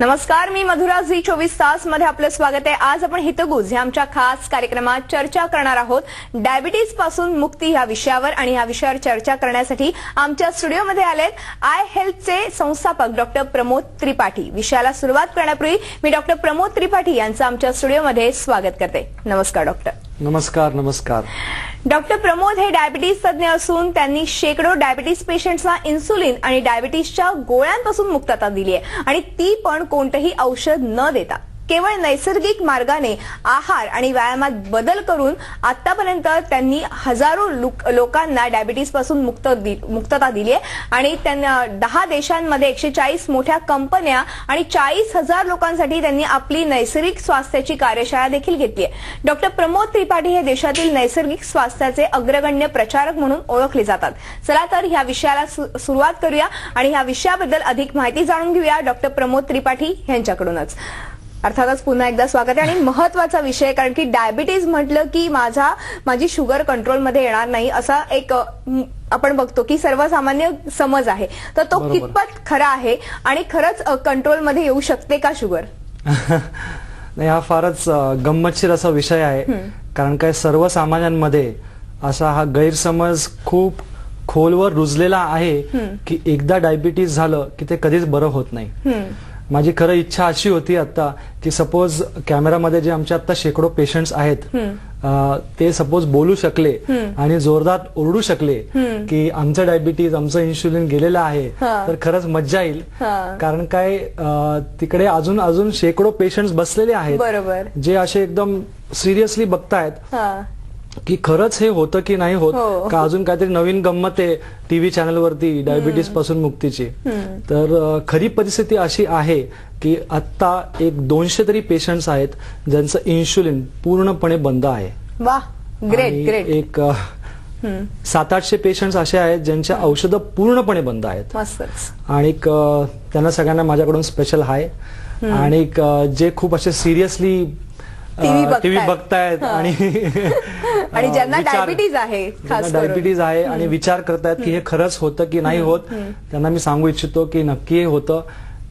नमस्कार, मी मधुरा झी 24 तास मध्ये आपलं स्वागत आहे। आज आपण हितगुज या आमच्या खास कार्यक्रमात चर्चा करणार आहोत डायबिटीज पासून मुक्ती या विषयावर। आणि या विषयावर चर्चा करण्यासाठी आमच्या स्टुडिओमध्ये आलेत आय हेल्थचे संस्थापक डॉक्टर प्रमोद त्रिपाठी। विषयाला सुरुवात करण्यापूर्वी मी डॉक्टर प्रमोद त्रिपाठी यांचं आमच्या स्टुडिओमध्ये स्वागत करते। नमस्कार डॉक्टर। नमस्कार। नमस्कार डॉक्टर प्रमोद हे डायबिटीज तज्ञ असून त्यांनी शेकडो डायबिटीज पेशंट्सना इन्सुलिन आणि डायबिटीजच्या गोळ्यांपासून मुक्तता दिली आहे, आणि ती पण कोणतेही औषध न देता केवळ नैसर्गिक मार्गाने आहार आणि व्यायामात बदल करून आतापर्यंत त्यांनी हजारो लोकांना डायबिटीज पासून मुक्तता दिली आहे। आणि त्यांना 10 देशांमध्ये 140 मोठ्या कंपन्या आणि 40,000 लोकांसाठी त्यांनी आपली नैसर्गिक स्वास्थ्याची कार्यशाळा देखील घेतली आहे। डॉक्टर प्रमोद त्रिपाठी हे देशातील नैसर्गिक स्वास्थ्याचे अग्रगण्य प्रचारक म्हणून ओळखले जातात। चला तर ह्या विषयाला सुरुवात करूया आणि ह्या विषयाबद्दल अधिक माहिती जाणून घेऊया डॉक्टर प्रमोद त्रिपाठी यांच्याकडूनच। अर्थातच पुन्हा एकदा स्वागत आहे आणि महत्त्वाचा विषय, कारण की डायबिटीज म्हटलं की माझी शुगर कंट्रोलमध्ये येणार नाही असा एक आपण बघतो की सर्वसामान्य समज आहे, तर तो कितपत खरा आहे आणि खरंच कंट्रोलमध्ये येऊ शकते का शुगर? नाही, हा फारच गंमतशीर असा विषय आहे, कारण काय सर्वसामान्यांमध्ये असा हा गैरसमज खूप खोलवर रुजलेला आहे की एकदा डायबिटीज झालं की ते कधीच बरं होत नाही। माझी खरं इच्छा अशी होती आता की सपोज कॅमेरामध्ये जे आमचे आता शेकडो पेशंट्स आहेत ते सपोज बोलू शकले आणि जोरदार ओरडू शकले की आमचं डायबिटीज, आमचं इन्शुलिन गेलेलं आहे, तर खरंच मज्जा येईल। कारण काय तिकडे अजून शेकडो पेशंट्स बसलेले आहेत जे असे एकदम सिरियसली बघतायत की खरंच हे होतं की नाही होत, का अजून काहीतरी नवीन गंमत आहे टीव्ही चॅनलवरती डायबिटीज पासून मुक्तीची। तर खरी परिस्थिती अशी आहे की आता एक 200 तरी पेशंट्स आहेत ज्यांचं इन्शुलिन पूर्णपणे बंद आहे। वाह, ग्रेट ग्रेट। एक 700-800 पेशंट्स असे आहेत ज्यांच्या औषधं पूर्णपणे बंद आहेत। आणि त्यांना सगळ्यांना माझ्याकडून स्पेशल हाय। आणि जे खूप असे सिरियसली टीव्ही बघतायत आणि ज्यांना डायबिटीज आहे, डायबिटीज आहे आणि विचार करतायत की हे खरंच होतं की नाही होत, त्यांना मी सांगू इच्छितो की नक्की हे होतं।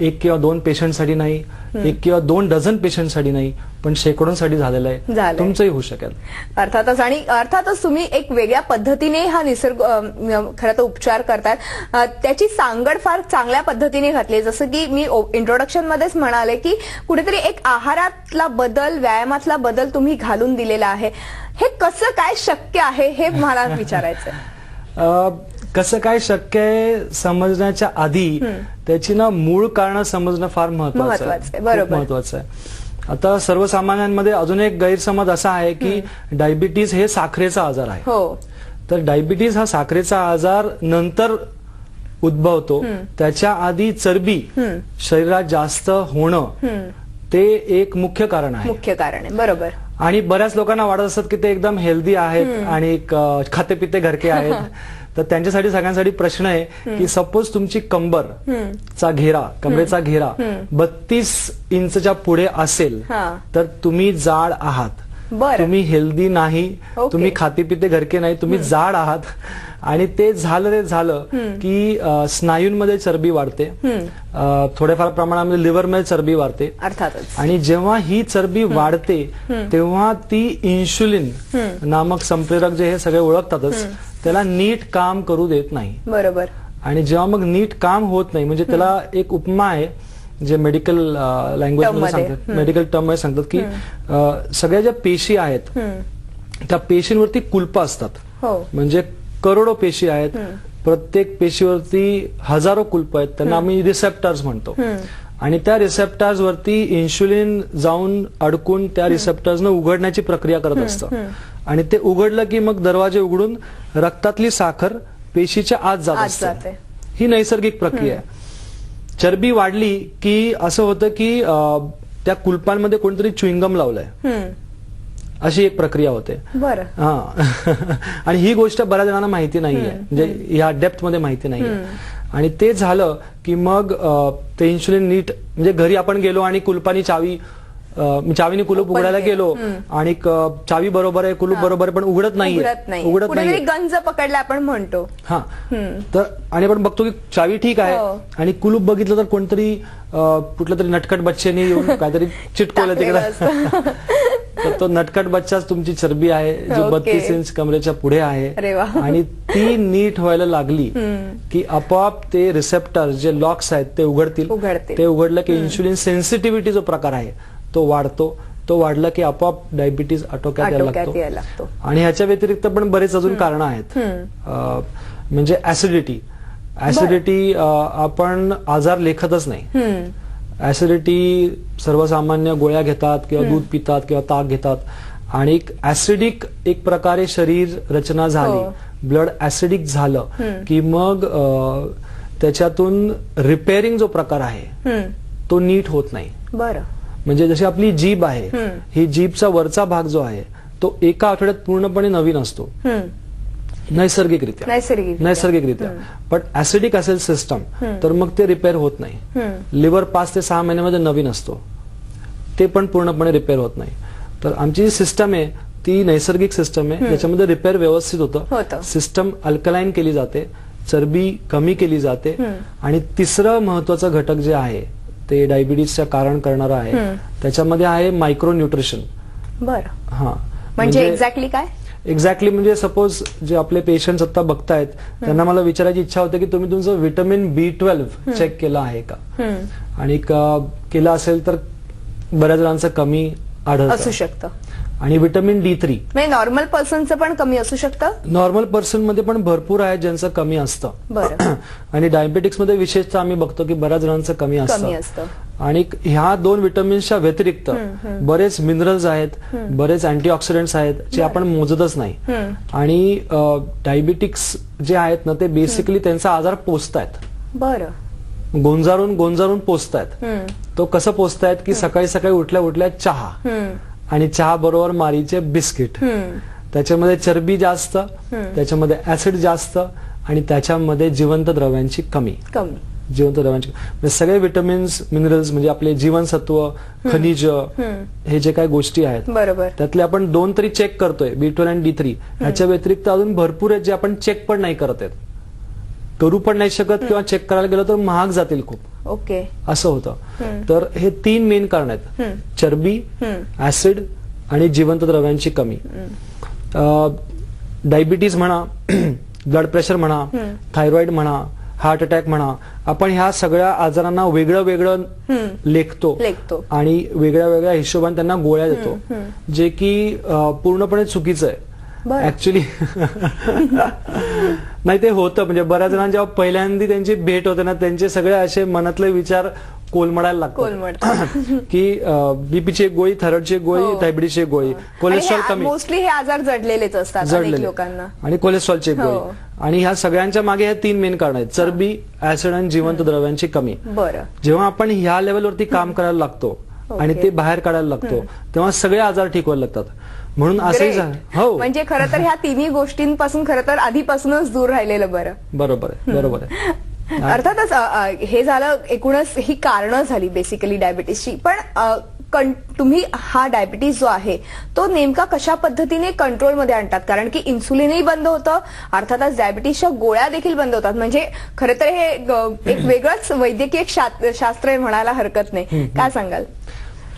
1 किंवा 2 पेशंटसाठी नाही, 1 किंवा 2 डझन पेशंटसाठी नाही, पण शेकडोंसाठी झालेलं आहे, तुमचंही होऊ शकेल। अर्थातच, आणि अर्थातच तुम्ही एक वेगळ्या पद्धतीने हा निसर्ग खरं तर उपचार करतात, त्याची सांगड फार चांगल्या पद्धतीने घातली। जसं की मी इंट्रोडक्शन मध्येच म्हणाले की कुठेतरी एक आहारातला बदल, व्यायामातला बदल तुम्ही घालून दिलेला आहे। हे कसं काय शक्य आहे हे मला विचारायचं। कसं काय शक्य आहे समजण्याच्या आधी त्याची मूळ कारण समजणं फार महत्वाचं आहे। आता सर्वसामान्यांमध्ये अजून एक गैरसमज असा आहे की डायबिटीज हे साखरेचा आजार आहे। तर डायबिटीज हा साखरेचा आजार नंतर उद्भवतो, त्याच्या आधी चरबी शरीरात जास्त होणं ते एक मुख्य कारण आहे। बरोबर। आणि बऱ्याच लोकांना वाटत असतात की ते एकदम हेल्दी आहेत आणि खाते पिते घरके आहेत, तर त्यांच्यासाठी सगळ्यांसाठी प्रश्न आहे की सपोज तुमची कमरेचा घेरा 32 इंचच्या पुढे असेल तर तुम्ही जाड आहात, तुम्ही हेल्दी नाही, तुम्ही खाते पिते घरके नाही, तुम्ही जाड आहात। आणि ते झालं की स्नायूंमध्ये चरबी वाढते, थोड्याफार प्रमाणामध्ये लिव्हरमध्ये चरबी वाढते। अर्थातच। आणि जेव्हा ही चरबी वाढते तेव्हा ती इन्शुलिन नामक संप्रेरक जे हे सगळे ओळखतातच, त्याला नीट काम करू देत नाही। बरोबर। आणि जेव्हा मग नीट काम होत नाही, म्हणजे त्याला एक उपमा आहे जे मेडिकल लँग्वेज मध्ये सांगतात, मेडिकल टर्म मध्ये सांगतात की सगळ्या ज्या पेशी आहेत त्या पेशींवरती कुलप असतात, म्हणजे करोडो पेशी आहेत, प्रत्येक पेशीवरती हजारो कुलप आहेत, त्यांना आम्ही रिसेप्टर्स म्हणतो। आणि त्या रिसेप्टर्स वरती इन्शुलिन जाऊन अडकून त्या रिसेप्टर्सनं उघडण्याची प्रक्रिया करत असतं, आणि ते उघडलं की मग दरवाजे उघडून रक्तातली साखर पेशीच्या आत जात असते। ही नैसर्गिक प्रक्रिया आहे। चरबी वाढली की असं होतं की त्या कुलपांमध्ये कोणतरी च्युइंगम लावलंय, अशी एक प्रक्रिया होते। आणि ही गोष्ट बऱ्याच जणांना माहिती नाहीये, म्हणजे या डेप्थ मध्ये माहिती नाहीये। आणि ते झालं की मग ते इन्शुलिन नीट, म्हणजे घरी आपण गेलो आणि कुलपानी चावी मी चावीने कुलूप उघडायला गेलो आणि चावी बरोबर आहे, कुलूप बरोबर आहे, पण उघडत नाहीये. कुठेतरी गंज पकडला आपण म्हणतो. हा, तर आणि आपण बघतो की चावी ठीक आहे आणि कुलूप बघितलं तर कोणतरी कुठलं तरी नटखट बच्चेने येऊन काहीतरी चिटकवलं तिकडे. तर तो नटखट बच्चाच तुमची चरबी आहे, जो 32 इंच कमरेच्या पुढे आहे. आणि ती नीट व्हायला लागली की आपोआप ते रिसेप्टर जे लॉक्स आहेत ते उघडतील. ते उघडलं की इन्शुलिन सेन्सिटिव्हिटी जो प्रकार आहे तो वाढतो. तो वाढला की आपोआप डायबिटीज आटोक्यात यायला लागतो. आणि ह्याच्या व्यतिरिक्त पण बरेच अजून कारण आहेत. म्हणजे ऍसिडिटी. आपण आजार लेखतच नाही. ऍसिडिटी सर्वसामान्य गोळ्या घेतात किंवा दूध पितात किंवा ताक घेतात आणि ऍसिडिक एक प्रकारे शरीर रचना झाली, ब्लड ऍसिडिक झालं की मग त्याच्यातून रिपेअरिंग जो प्रकार आहे तो नीट होत नाही. बरं. म्हणजे जशी आपली जीभ आहे, ही जीभचा वरचा भाग जो आहे तो एका आठवड्यात पूर्णपणे नवीन असतो नैसर्गिकरित्या. पण ऍसिडिक असेल सिस्टम तर मग ते रिपेअर होत नाही. लिव्हर 5 ते 6 महिन्यामध्ये नवीन असतो, ते पण पूर्णपणे रिपेअर होत नाही. तर आमची सिस्टम आहे ती नैसर्गिक सिस्टम आहे, त्याच्यामध्ये रिपेअर व्यवस्थित होतं. सिस्टम अल्कलाईन केली जाते, चरबी कमी केली जाते. आणि तिसरं महत्वाचं घटक जे आहे ते डायबिटीजचं कारण करणारं आहे, त्याच्यामध्ये आहे मायक्रो न्यूट्रिशन. बरं. हा, म्हणजे एक्झॅक्टली काय? एक्झॅक्टली म्हणजे सपोज जे आपले पेशंट्स आता बघतायत त्यांना मला विचारायची इच्छा होते की तुम्ही तुमचं व्हिटॅमिन B12 चेक केलं आहे का, आणि केलं असेल तर बऱ्याच जणांचं कमी आढळतं असू शकतं. आणि व्हिटॅमिन D3 म्हणजे नॉर्मल पर्सनचं पण कमी असू शकतं. नॉर्मल पर्सन मध्ये पण भरपूर आहे ज्यांचं कमी असतं. बरं. आणि डायबेटिक्स मध्ये विशेषतः आम्ही बघतो की बऱ्याच जणांचं कमी असतं. आणि ह्या 2 व्हिटॅमिन्सच्या व्यतिरिक्त बरेच मिनरल्स आहेत, बरेच अँटीऑक्सिडंट्स आहेत जे आपण मोजतच नाही. आणि डायबिटिक्स जे आहेत ना ते बेसिकली त्यांचा आजार पोचतायत. बरं. गोंजारून पोचतायत. तो कसं पोचतायत की सकाळी सकाळी उठल्या चहा आणि चहा बरोबर मारीचे बिस्किट, त्याच्यामध्ये चरबी जास्त, त्याच्यामध्ये ऍसिड जास्त आणि त्याच्यामध्ये जिवंत द्रव्यांची कमी. म्हणजे सगळे विटामिन्स मिनरल्स म्हणजे आपले जीवनसत्व, खनिज, हे जे काही गोष्टी आहेत बरोबर त्यातले आपण 2 तरी चेक करतोय, B12 आणि D3. ह्याच्या व्यतिरिक्त अजून भरपूर आहेत जे आपण चेक पण नाही करत आहेत, करू पण नाही शकत, किंवा चेक करायला गेलं तर महाग जातील खूप. ओके. असं होतं. तर हे 3 मेन कारण आहेत, चरबी, ऍसिड आणि जिवंत द्रव्यांची कमी. डायबिटीज म्हणा, ब्लड प्रेशर म्हणा, थायरॉइड म्हणा, हार्ट अटॅक म्हणा, आपण ह्या सगळ्या आजारांना वेगळं वेगळं लेखतो आणि वेगळ्या वेगळ्या हिशोबाने त्यांना गोळ्या देतो, जे की पूर्णपणे चुकीचं आहे ऍक्च्युली. नाही ते होतं, म्हणजे बऱ्याच जणांना जेव्हा पहिल्यांदा त्यांची भेट होते ना त्यांचे सगळे असे मनातले विचार कोलमडायला लागतात की बीपीची एक गोळी, थायरॉइडची एक गोळी, डायबिटीसची एक गोळी, कोलेस्ट्रॉल कमी. मोस्टली हे आजार जडलेलेच असतात लोकांना. आणि कोलेस्ट्रॉलची एक गोळी. आणि ह्या सगळ्यांच्या मागे हे 3 मेन कारण आहेत, चरबी, ऍसिड आणि जिवंत द्रव्यांची कमी. बरं. जेव्हा आपण ह्या लेवलवरती काम करायला लागतो आणि ते बाहेर काढायला लागतो तेव्हा सगळे आजार ठीक व्हायला लागतात. म्हणून असंही झालं. हो, म्हणजे खरं तर ह्या 3 गोष्टींपासून खरं तर आधीपासूनच दूर राहिलेलं बरं. बरोबर आहे. अर्थातच हे झालं, एकूणच ही कारणं झाली बेसिकली डायबिटीसची. पण तुम्ही हा डायबिटीस जो आहे तो नेमका कशा पद्धतीने कंट्रोलमध्ये आणतात? कारण की इन्सुलिनही बंद होतं, अर्थातच डायबिटीसच्या गोळ्या देखील बंद होतात. म्हणजे खरं तर हे एक वेगळंच वैद्यकीय शास्त्र म्हणायला हरकत नाही. काय सांगाल?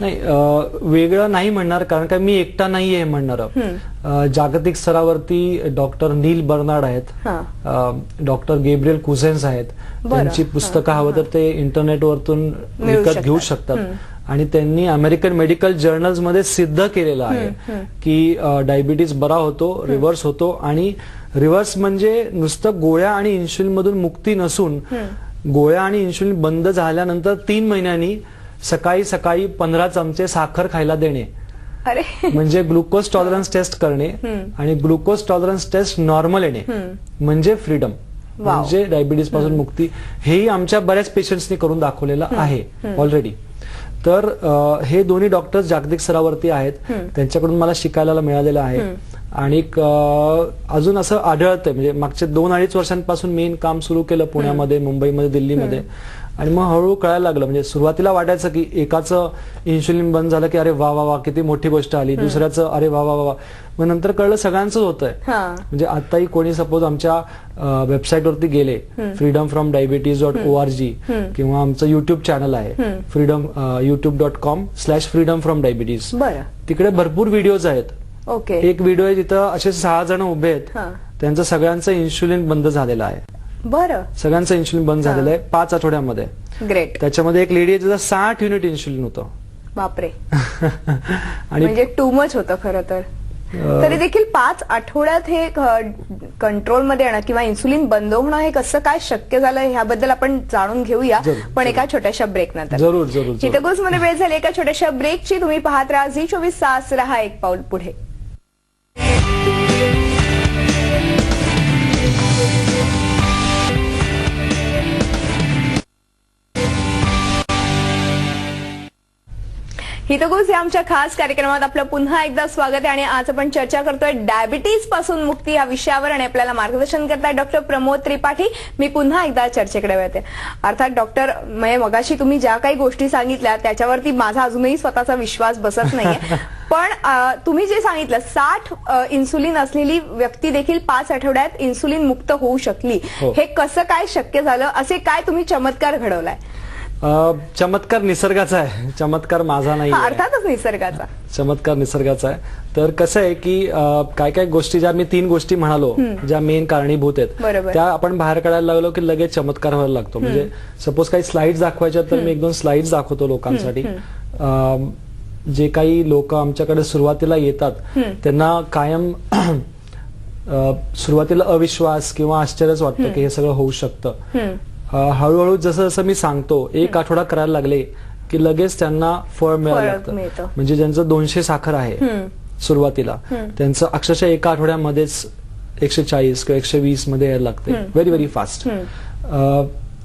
नाही, वेगळं नाही म्हणणार, कारण का मी एकटा नाहीये हे म्हणणार. जागतिक स्तरावरती डॉक्टर नील बर्नार्ड आहेत, डॉक्टर गेब्रियल कुझेन्स आहेत, त्यांची पुस्तकं हवं तर ते इंटरनेटवरतून विकत घेऊ शकतात. आणि त्यांनी अमेरिकन मेडिकल जर्नल्स मध्ये सिद्ध केलेलं आहे की डायबिटीज बरा होतो, रिव्हर्स होतो. आणि रिव्हर्स म्हणजे नुसतं गोळ्या आणि इन्शुलिन मधून मुक्ती नसून, गोळ्या आणि इन्शुलिन बंद झाल्यानंतर 3 महिन्यांनी सकाळी सकाळी 15 चमचे साखर खायला देणे, म्हणजे ग्लुकोज टॉलरन्स टेस्ट करणे. आणि ग्लुकोज टॉलरन्स टेस्ट नॉर्मल येणे म्हणजे फ्रीडम, म्हणजे डायबिटीज पासून मुक्ती. हेही आमच्या बऱ्याच पेशंट्सनी करून दाखवलेलं आहे ऑलरेडी. तर हे दोन्ही डॉक्टर्स जागतिक स्तरावरती आहेत, त्यांच्याकडून मला शिकायला मिळालेलं आहे. आणि अजून असं आढळतंय, म्हणजे मागच्या 2-2.5 वर्षांपासून मेन काम सुरू केलं पुण्यामध्ये, मुंबईमध्ये, दिल्लीमध्ये. आणि मग हळूहळू कळायला लागलं. म्हणजे सुरुवातीला वाटायचं की एकाचं इन्शुलिन बंद झालं की अरे वा वा वा किती मोठी गोष्ट आली, दुसऱ्याचं अरे वा वा वा. मग नंतर कळलं सगळ्यांचंच होतंय. म्हणजे आताही कोणी सपोज आमच्या वेबसाईटवरती गेले, freedomfromdiabetes.org, किंवा आमचं युट्यूब चॅनल आहे youtube.com/freedomfromdiabetes. तिकडे भरपूर व्हिडिओज आहेत. एक व्हिडिओ आहे जिथं असे 6 जण उभे आहेत, त्यांचं सगळ्यांचं इन्शुलिन बंद झालेलं आहे. सगळ्यांचं इन्शुलिन बंद झालेलं आहे 5 आठवड्यामध्ये. ग्रेट. त्याच्यामध्ये एक लेडी आहे जिचं 60 युनिट इन्शुलिन होतं. बापरे. आणि म्हणजे टू मच होतं खरं तर. तरी देखील 5 आठवड्यात हे कंट्रोलमध्ये येणं किंवा इन्सुलिन बंद होणं हे कसं काय शक्य झालं ह्याबद्दल आपण जाणून घेऊया, पण एका छोट्याशा ब्रेक नंतर. जरूर जरूर. हितगुज मध्ये वेळ झाली एका छोट्याशा ब्रेकची. तुम्ही पाहत राहा झी24 तास, रहा एक पाऊल पुढे. हितगुज या आमच्या खास कार्यक्रमात आपलं पुन्हा एकदा स्वागत आहे. आणि आज आपण चर्चा करतोय डायबिटीज पासून मुक्ती या विषयावर, आणि आपल्याला मार्गदर्शन करताय डॉक्टर प्रमोद त्रिपाठी. मी पुन्हा एकदा चर्चेकडे वळते. अर्थात डॉक्टर, मगाशी तुम्ही ज्या काही गोष्टी सांगितल्या त्याच्यावरती माझा अजूनही स्वतःचा विश्वास बसत नाहीये. पण तुम्ही जे सांगितलं 60 इन्सुलिन असलेली व्यक्ती देखील 5 आठवड्यात इन्सुलिन मुक्त होऊ शकली, हे कसं काय शक्य झालं? असे काय तुम्ही चमत्कार घडवलाय? चमत्कार निसर्गाचा आहे, चमत्कार माझा नाही. अर्थातच निसर्गाचा चमत्कार निसर्गाचा आहे. तर कसं आहे की काय काय गोष्टी, ज्या मी 3 गोष्टी म्हणालो ज्या मेन कारणीभूत आहेत, त्या आपण बाहेर काढायला लागलो की लगेच चमत्कार व्हायला लागतो. म्हणजे सपोज काही स्लाइड्स दाखवायच्या तर मी 1-2 स्लाइड्स दाखवतो लोकांसाठी. जे काही लोक आमच्याकडे सुरुवातीला येतात त्यांना कायम सुरुवातीला अविश्वास किंवा आश्चर्यच वाटतं की हे सगळं होऊ शकतं. हळूहळू जसं जसं मी सांगतो, 1 आठवडा करायला लागले की लगेच त्यांना फळ मिळायला लागतं. म्हणजे ज्यांचं 200 साखर आहे सुरुवातीला, त्यांचं अक्षरशः 1 आठवड्यामध्येच 140 किंवा 120 मध्ये यायला लागते. Very very fast.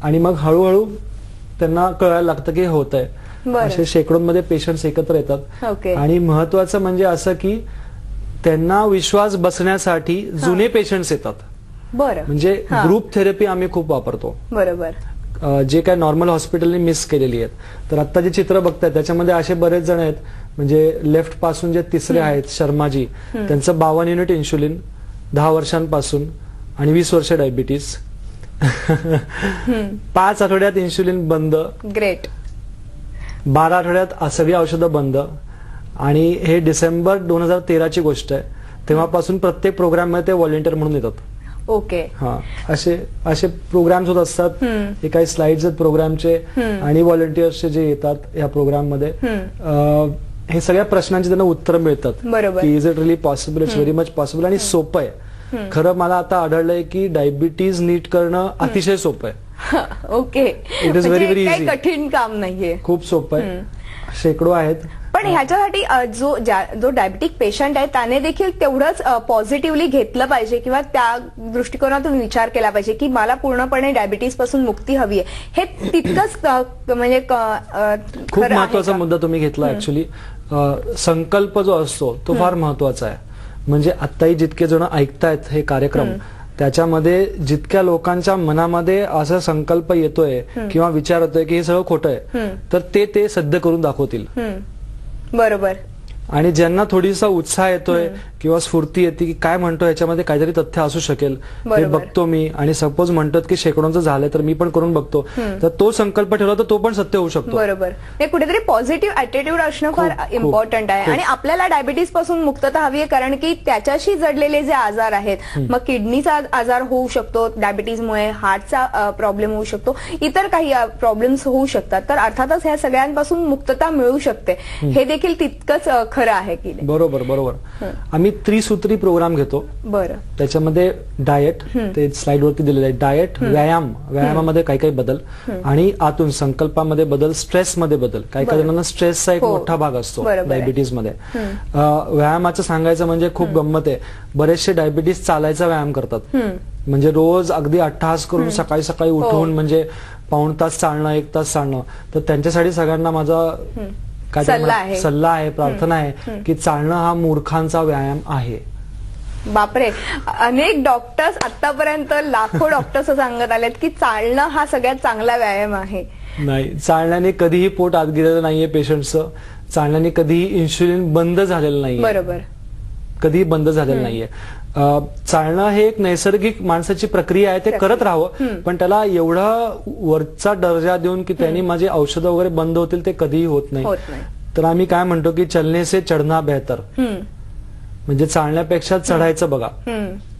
आणि मग हळूहळू त्यांना कळायला लागतं की होत आहे. असे शेकडोंमध्ये पेशंट्स एकत्र येतात. आणि महत्वाचं म्हणजे असं की त्यांना विश्वास बसण्यासाठी जुने पेशंट्स येतात. म्हणजे ग्रुप थेरपी आम्ही खूप वापरतो. बरोबर. जे काय नॉर्मल हॉस्पिटलने मिस केलेली आहेत. तर आता जे चित्र बघताय त्याच्यामध्ये असे बरेच जण आहेत. म्हणजे लेफ्ट पासून जे तिसरे आहेत शर्माजी, त्यांचं 52 युनिट इन्शुलिन 10 वर्षांपासून आणि 20 वर्ष डायबिटीस. 5 आठवड्यात इन्शुलिन बंद. ग्रेट. 12 आठवड्यात सगळी औषधं बंद. आणि हे डिसेंबर 2013ची गोष्ट आहे. तेव्हापासून प्रत्येक प्रोग्राम मध्ये ते व्हॉलेंटियर म्हणून येतात. असे प्रोग्राम्स होत असतात. हे काही स्लाइड्स आहेत प्रोग्रामचे, आणि व्हॉलेंटियर्सचे जे येतात या प्रोग्राम मध्ये हे सगळ्या प्रश्नांची त्यांना उत्तर मिळतात. की is it really possible? It's very much possible. आणि सोपं आहे. खरं मला आता आढळलंय की डायबिटीज नीट करणं अतिशय सोपं आहे. It is very very easy. कठीण काम नाहीये, खूप सोपं आहे. शेकडो आहेत. पण ह्याच्यासाठी जो डायबिटिक पेशंट आहे त्याने देखील तेवढंच पॉझिटिव्हली घेतलं पाहिजे किंवा त्या दृष्टिकोनातून विचार केला पाहिजे की मला पूर्णपणे डायबिटीज पासून मुक्ती हवी आहे. हे तितकंच म्हणजे खूप महत्वाचा मुद्दा तुम्ही घेतला. ऍक्च्युली संकल्प जो असतो तो फार महत्वाचा आहे. म्हणजे आत्ताही जितके जण ऐकतायत हे कार्यक्रम, त्याच्यामध्ये जितक्या लोकांच्या मनामध्ये असा संकल्प येतोय किंवा विचार येतोय की हे सगळं खोटं आहे, तर ते सिद्ध करून दाखवतील. बरोबर. आणि ज्यांना थोडीसा उत्साह येतोय किंवा स्फूर्ती येते की काय म्हणतो याच्यामध्ये काहीतरी तथ्य असू शकेल, हे बघतो मी. आणि सपोज म्हणतात की शेकडोंचं झालंय तर मी पण करून बघतो, तर तो संकल्प ठेवला तर तो पण सत्य होऊ शकतो. बरोबर. हे कुठेतरी पॉझिटिव्ह ऍटिट्यूड असणं फार इम्पॉर्टंट आहे. आणि आपल्याला डायबिटीज पासून मुक्तता हवी आहे, कारण की त्याच्याशी जडलेले जे आजार आहेत, मग किडनीचा आजार होऊ शकतो डायबिटीजमुळे, हार्टचा प्रॉब्लेम होऊ शकतो, इतर काही प्रॉब्लेम्स होऊ शकतात. तर अर्थातच ह्या सगळ्यांपासून मुक्तता मिळू शकते. हे देखील तितकंच खरं आहे की नाही? बरोबर बरोबर. आम्ही त्रिसूत्री प्रोग्राम घेतो. बरं. त्याच्यामध्ये डाएट, ते स्लाइड वरती दिलेलं आहे, डाएट, व्यायामामध्ये काही काही बदल, आणि आतून संकल्पामध्ये बदल, स्ट्रेसमध्ये बदल. काही काही जणांना स्ट्रेसचा एक मोठा भाग असतो डायबिटीज मध्ये. व्यायामाचं सांगायचं म्हणजे खूप गंमत आहे. बरेचसे डायबिटीज चालायचा व्यायाम करतात. म्हणजे रोज अगदी अट्टहास करून सकाळी सकाळी उठून म्हणजे पाऊण तास चालणं, 1 तास चालणं. तर त्यांच्यासाठी सगळ्यांना माझा सल्ला आहे, प्रार्थना आहे की चालणं हा मूर्खांचा व्यायाम आहे. बापरे, अनेक डॉक्टर्स आतापर्यंत लाखो डॉक्टर्स सांगत आलेत की चालणं हा सगळ्यात चांगला व्यायाम आहे. नाही, चालण्याने कधीही पोट आत गेलेलं नाहीये पेशंटचं. चालण्याने कधीही इन्शुलिन बंद झालेलं नाहीये. बरोबर. कधीही बंद झालेलं नाहीये. चालणं हे एक नैसर्गिक माणसाची प्रक्रिया आहे, ते करत राहावं. पण त्याला एवढा वरचा दर्जा देऊन की त्यांनी माझे औषधं वगैरे बंद होतील ते कधीही होत नाही. तर आम्ही काय म्हणतो की चलने से चढना बेहतर, म्हणजे चालण्यापेक्षा चढायचं बघा.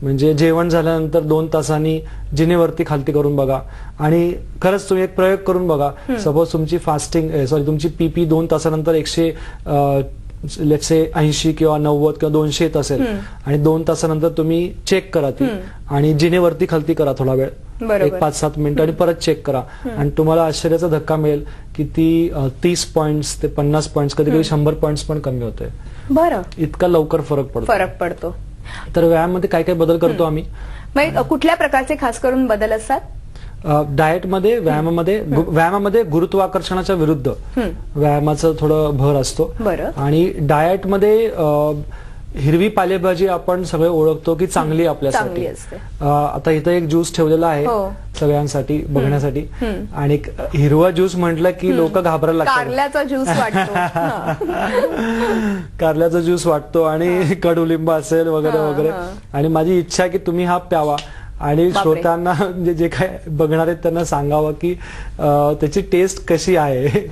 म्हणजे जेवण झाल्यानंतर 2 तासांनी जिनेवरती खालती करून बघा. आणि खरंच तुम्ही एक प्रयोग करून बघा. सपोज तुमची तुमची पीपी 2 तासानंतर 80 किंवा 90 किंवा 200 येत असेल आणि 2 तासानंतर तुम्ही चेक करा ती आणि जिनेवरती खालती करा थोडा वेळ, 5-7 मिनिटं, आणि परत चेक करा. आणि तुम्हाला आश्चर्याचा धक्का मिळेल की ती 30 पॉइंट्स ते 50 पॉइंट्स, कधी कधी 100 पॉइंट्स पण कमी होते. बरं, इतका लवकर फरक पडतो. तर व्यायामामध्ये काय काय बदल करतो आम्ही? कुठल्या प्रकारचे खास करून बदल असतात? डाएटमध्ये, व्यायामामध्ये गुरुत्वाकर्षणाच्या विरुद्ध व्यायामाचं थोडं भर असतो. आणि डाएटमध्ये हिरवी पालेभाजी आपण सगळे ओळखतो की चांगली आपल्यासाठी. आता इथं एक ज्यूस ठेवलेला आहे सगळ्यांसाठी बघण्यासाठी, आणि हिरवा ज्यूस म्हटलं की लोक घाबरायला लागतात. कारल्याचा ज्यूस वाटतो, कारल्याचा ज्यूस वाटतो आणि कडुलिंब असेल वगैरे वगैरे. आणि माझी इच्छा आहे की तुम्ही हा प्यावा आणि श्रोत्यांना, जे काय बघणार आहेत त्यांना सांगावं की त्याची टेस्ट कशी आहे.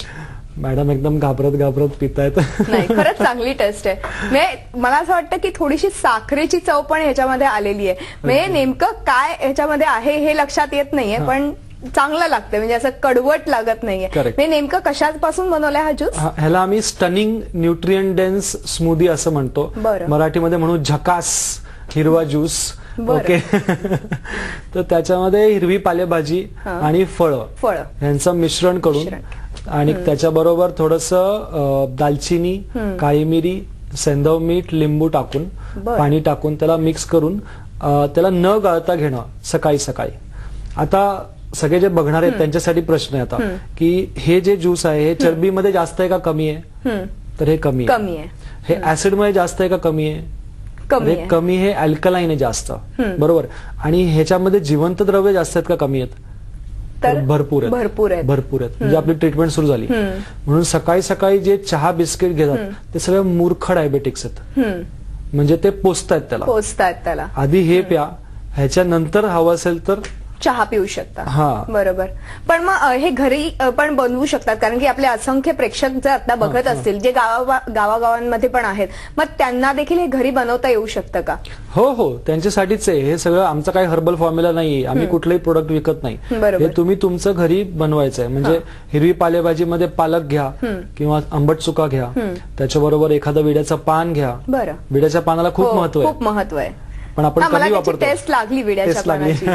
मॅडम एकदम घाबरत पितायत. नाही, खरंच चांगली टेस्ट आहे. मला असं वाटतं की थोडीशी साखरेची चव पण ह्याच्यामध्ये आलेली आहे. म्हणजे नेमकं काय ह्याच्यामध्ये आहे हे लक्षात येत नाहीये, पण चांगलं लागतं, म्हणजे असं कडवट लागत नाहीये. म्हणजे नेमकं कशापासून बनवलाय हा ज्यूस? ह्याला आम्ही स्टनिंग न्यूट्रिएंट डेन्स स्मूदी असं म्हणतो. मराठीमध्ये म्हणू झकास हिरवा ज्यूस. ओके. तर त्याच्यामध्ये हिरवी पालेभाजी आणि फळं यांचं मिश्रण करून आणि त्याच्याबरोबर थोडंसं दालचिनी, काळी मिरी, सेंधव मीठ, लिंबू टाकून, पाणी टाकून त्याला मिक्स करून त्याला न गाळता घेणं सकाळी सकाळी. आता सगळे जे बघणार आहेत त्यांच्यासाठी प्रश्न आहे आता की हे जे ज्यूस आहे हे चरबीमध्ये जास्त आहे का कमी आहे? तर हे कमी आहे. हे ऍसिडमध्ये जास्त आहे का कमी आहे? कमी. हे अल्कलाईन आहे जास्त, बरोबर. आणि ह्याच्यामध्ये जिवंत द्रव्य जास्त आहेत का कमी आहेत? तर भरपूर आहेत. म्हणजे आपली ट्रीटमेंट सुरू झाली. म्हणून सकाळी सकाळी जे चहा बिस्किट घेतात ते सगळे मूर्ख डायबेटिक्स आहेत. म्हणजे ते पोचतायत त्याला. आधी हे प्या, ह्याच्यानंतर हवं असेल तर चहा पिऊ शकता. बरोबर. पण मग हे घरी पण बनवू शकतात, कारण की आपले असंख्य प्रेक्षक जर आता बघत असतील जे गावागावांमध्ये पण आहेत, मग त्यांना देखील हे घरी बनवता येऊ शकतं का? हो, त्यांच्यासाठीच आहे हे सगळं. आमचं काही हर्बल फॉर्म्युला नाहीये, आम्ही कुठलंही प्रोडक्ट विकत नाही. हे तुम्ही तुमचं घरी बनवायचं आहे. म्हणजे हिरवी पालेभाजीमध्ये पालक घ्या किंवा आंबट चुका घ्या, त्याच्याबरोबर एखादं विड्याचं पान घ्या. विड्याच्या पानाला खूप महत्व आहे. पण आपण कमी वापरतो. टेस्ट लागली विड्याच्या पानाची.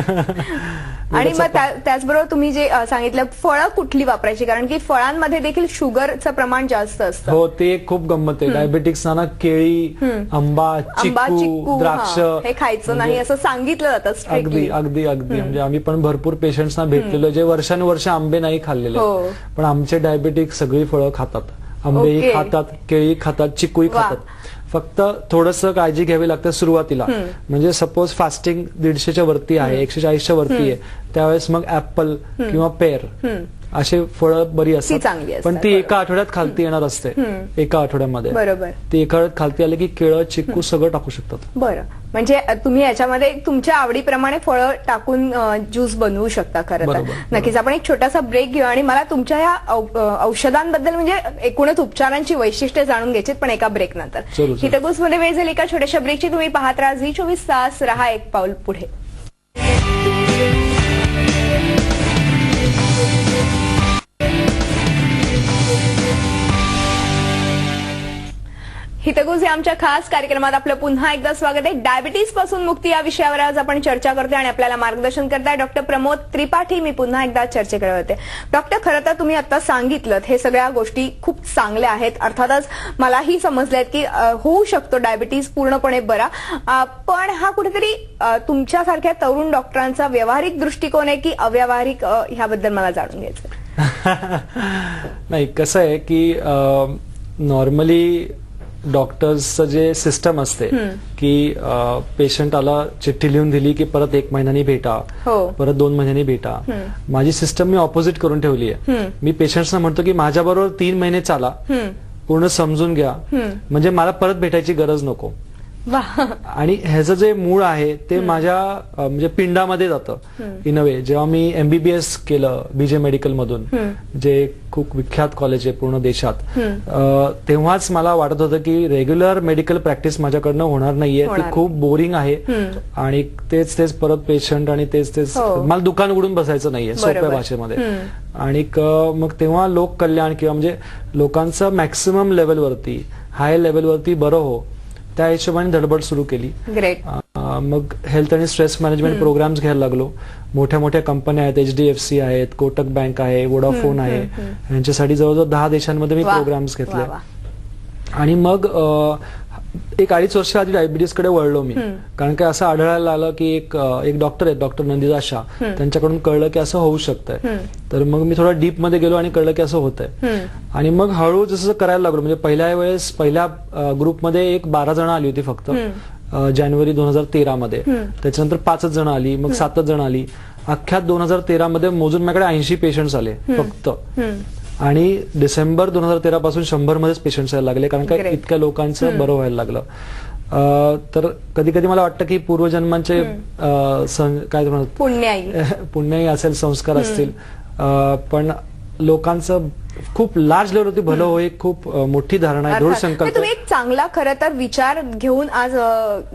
आणि मग त्याचबरोबर तुम्ही जे सांगितलं फळं कुठली वापरायची, कारण की फळांमध्ये देखील शुगरचं प्रमाण जास्त असतं. हो, ते एक खूप गंमत आहे. डायबेटिक्सना केळी, आंबा, चिक्कू, द्राक्ष हे खायचं नाही असं सांगितलं जातं. अगदी. म्हणजे आम्ही पण भरपूर पेशंट्सना भेटलेलो जे वर्षानुवर्ष आंबे नाही खाल्लेले, पण आमचे डायबेटिक सगळी फळं खातात. आंबेही खातात, केळी खातात, चिक्कूही खातात. फक्त थोडंसं काळजी घ्यावी लागते सुरुवातीला. म्हणजे सपोज फास्टिंग 150च्या वरती आहे, 140च्या वरती आहे, त्यावेळेस मग ऍपल किंवा पेर असे फळं बरी असतात. पण ती एका आठवड्यात खालती येणार असते. एका आठवड्यामध्ये ती एका आठवड्यात खालती आले की केळं, चिक्कू सगळं टाकू शकतात. बरं. म्हणजे तुम्ही याच्यामध्ये तुमच्या आवडीप्रमाणे फळं टाकून ज्यूस बनवू शकता. खरं तर नक्कीच आपण एक छोटासा ब्रेक घेऊ आणि मला तुमच्या या औषधांबद्दल, म्हणजे एकूणच उपचारांची वैशिष्ट्ये जाणून घ्यायची, पण एका ब्रेक नंतर. हितगुजमध्ये वेळ झाली एका छोट्याशा ब्रेकची. तुम्ही पाहत राहा झी24 तास, रहा एक पाऊल पुढे. हितगुज या आमच्या खास कार्यक्रमात आपलं पुन्हा एकदा स्वागत आहे. डायबिटीज पासून मुक्ती या विषयावर आज आपण चर्चा करतोय आणि आपल्याला मार्गदर्शन करताय डॉक्टर प्रमोद त्रिपाठी. मी पुन्हा एकदा चर्चेकडे होते. डॉक्टर, खरं तर तुम्ही आता सांगितलं हे सगळ्या गोष्टी खूप चांगल्या आहेत. अर्थातच मलाही समजल्यात की होऊ शकतो डायबिटीज पूर्णपणे बरा, पण हा कुठेतरी तुमच्यासारख्या तरुण डॉक्टरांचा व्यावहारिक दृष्टिकोन आहे की अव्यावहारिक, ह्याबद्दल मला जाणून घ्यायचं. नाही, कसं आहे की नॉर्मली डॉक्टर्सचं जे सिस्टम असते की पेशंट आला, चिठ्ठी लिहून दिली की परत 1 महिन्यानी भेटा, हो. परत 2 महिन्यांनी भेटा. माझी सिस्टम मी ऑपोजिट करून ठेवली आहे. मी पेशंट्सना म्हणतो की माझ्याबरोबर 3 महिने चाला, पूर्ण समजून घ्या, म्हणजे मला परत भेटायची गरज नको. वाह. आणि ह्याचं जे मूळ आहे ते माझ्या म्हणजे पिंडामध्ये जातं इन अ वे. जेव्हा मी MBBS केलं BJ मेडिकल मधून, जे खूप विख्यात कॉलेज आहे पूर्ण देशात, तेव्हाच मला वाटत होतं की रेग्युलर मेडिकल प्रॅक्टिस माझ्याकडनं होणार नाहीये, ती खूप बोरिंग आहे आणि तेच तेच परत पेशंट आणि तेच तेच, मला दुकान उघडून बसायचं नाहीये सोप्या भाषेमध्ये. आणि मग तेव्हा लोक कल्याण किंवा म्हणजे लोकांचं मॅक्सिमम लेवलवरती, हाय लेवलवरती बरं हो, त्या हिशोबाने धडपड सुरू केली. ग्रेट. मग हेल्थ आणि स्ट्रेस मॅनेजमेंट प्रोग्राम्स घ्यायला लागलो. मोठ्या मोठ्या कंपन्या आहेत, HDFC आहेत, कोटक बँक आहे, वोडाफोन आहे, यांच्यासाठी जवळजवळ 10 देशांमध्ये मी प्रोग्राम्स घेतले. आणि मग 1-2.5 वर्ष आधी डायबिटीसकडे वळलो मी. कारण काय असं आढळायला लागलं की एक डॉक्टर आहेत, डॉक्टर नंदिता शाह, त्यांच्याकडून कळलं की असं होऊ शकतंय. तर मग मी थोडा डीप मध्ये गेलो आणि कळलं की असं होतंय. आणि मग हळूहळू जसं करायला लागलो, म्हणजे पहिल्या ग्रुपमध्ये 12 जण आली होती फक्त जानेवारी 2013 मध्ये. त्याच्यानंतर 5 जण आली, मग 7 जण आली. अख्ख्या 2013 मध्ये मोजून माझ्याकडे 80 पेशंट्स आले फक्त. आणि डिसेंबर 2013 पासून 100 मध्येच पेशंट्स यायला लागले, कारण काय इतक्या लोकांचं बरं व्हायला लागलं. तर कधी कधी मला वाटतं की पूर्वजन्मांचे काय म्हणतात, पुण्याही असेल, संस्कार असतील, पण लोकांचं खूप लार्ज लेवलवरती भलं होईल, खूप मोठी धारणा आहे, दृढ संकल्प. तुम्ही एक चांगला खरं तर विचार घेऊन आज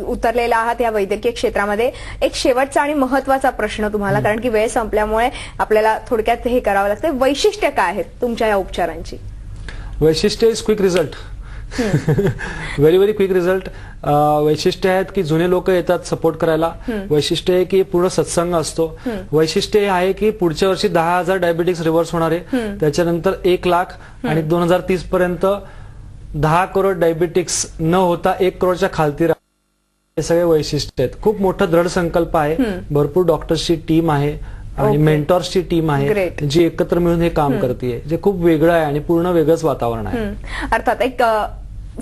उतरलेला आहात या वैद्यकीय क्षेत्रामध्ये. एक शेवटचा आणि महत्वाचा प्रश्न तुम्हाला, कारण की वेळ संपल्यामुळे आपल्याला थोडक्यात हे करावं लागतं. वैशिष्ट्य काय आहेत तुमच्या या उपचारांची? वैशिष्ट्य is quick result. Very very quick result. वैशिष्ट्य आहेत की जुने लोक येतात सपोर्ट करायला. वैशिष्ट्य आहे की पूर्ण सत्संग असतो. वैशिष्ट्य हे आहे की पुढच्या वर्षी 10,000 डायबिटिक्स रिव्हर्स होणार आहे, त्याच्यानंतर 1 लाख, आणि 2030 पर्यंत 10 करोड डायबिटिक्स न होता 1 करोडच्या खालती राहणार. हे सगळे वैशिष्ट्य आहेत. खूप मोठा दृढ संकल्प आहे. भरपूर डॉक्टर्सची टीम आहे आणि मेंटॉर्सची टीम आहे, जी एकत्र मिळून हे काम करते, जे खूप वेगळं आहे आणि पूर्ण वेगळंच वातावरण आहे. अर्थात एक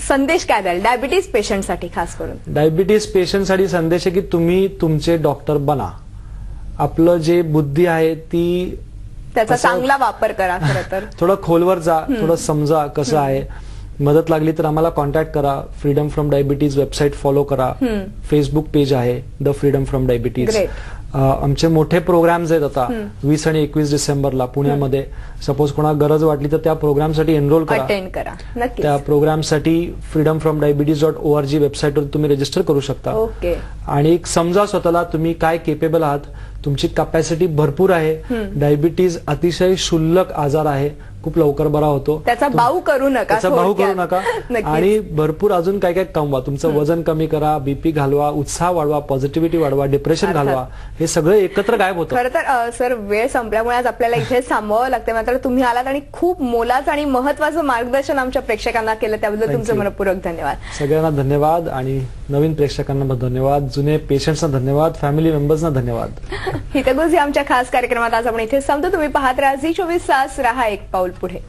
संदेश काय द्याल डायबिटीज पेशंटसाठी? खास करून डायबिटीज पेशंटसाठी संदेश आहे की तुम्ही तुमचे डॉक्टर बना. आपलं जे बुद्धी आहे ती त्याचा चांगला वापर करा. खरं तर थोडं खोलवर जा, थोडं समजा कसं आहे. मदत लागली तर आम्हाला कॉन्टॅक्ट करा. Freedom from diabetes website follow करा. फेसबुक पेज आहे द फ्रीडम फ्रॉम डायबिटीज. आमचे मोठे प्रोग्राम्स आहेत आता 20 आणि 21 डिसेंबरला पुण्यामध्ये. सपोज कोणाला गरज वाटली तर त्या प्रोग्रामसाठी एनरोल करा. त्या प्रोग्रामसाठी freedomfromdiabetes.org वेबसाईटवर तुम्ही रजिस्टर करू शकता. आणि समजा स्वतःला तुम्ही काय केपेबल आहात. तुमची कॅपॅसिटी भरपूर आहे. डायबिटीज अतिशय क्षुल्लक आजार आहे, खूप लवकर बरा होतो. त्याचा बाऊ करू नका. आणि भरपूर अजून काय काय कमवा. तुमचं वजन कमी करा, बीपी घालवा, उत्साह वाढवा, पॉझिटिव्हिटी वाढवा, डिप्रेशन घालवा. हे सगळं एकत्र गायब होतं. खरं तर सर वेळ संपल्यामुळे आज आपल्याला इथे थांबावं लागतं. मात्र तुम्ही आलात आणि खूप मोलाचं आणि महत्वाचं मार्गदर्शन आमच्या प्रेक्षकांना केलं, त्याबद्दल तुमचं मनपूर्वक धन्यवाद. सगळ्यांना धन्यवाद आणि नवीन प्रेक्षकांना धन्यवाद, जुने पेशंट्सना धन्यवाद, फॅमिली मेंबर्सना धन्यवाद. हितगुज या आमच्या खास कार्यक्रमात आज आपण इथे थांबतो. तुम्ही पाहत राहा झी 24 तास, रहा एक पाऊल पुढे.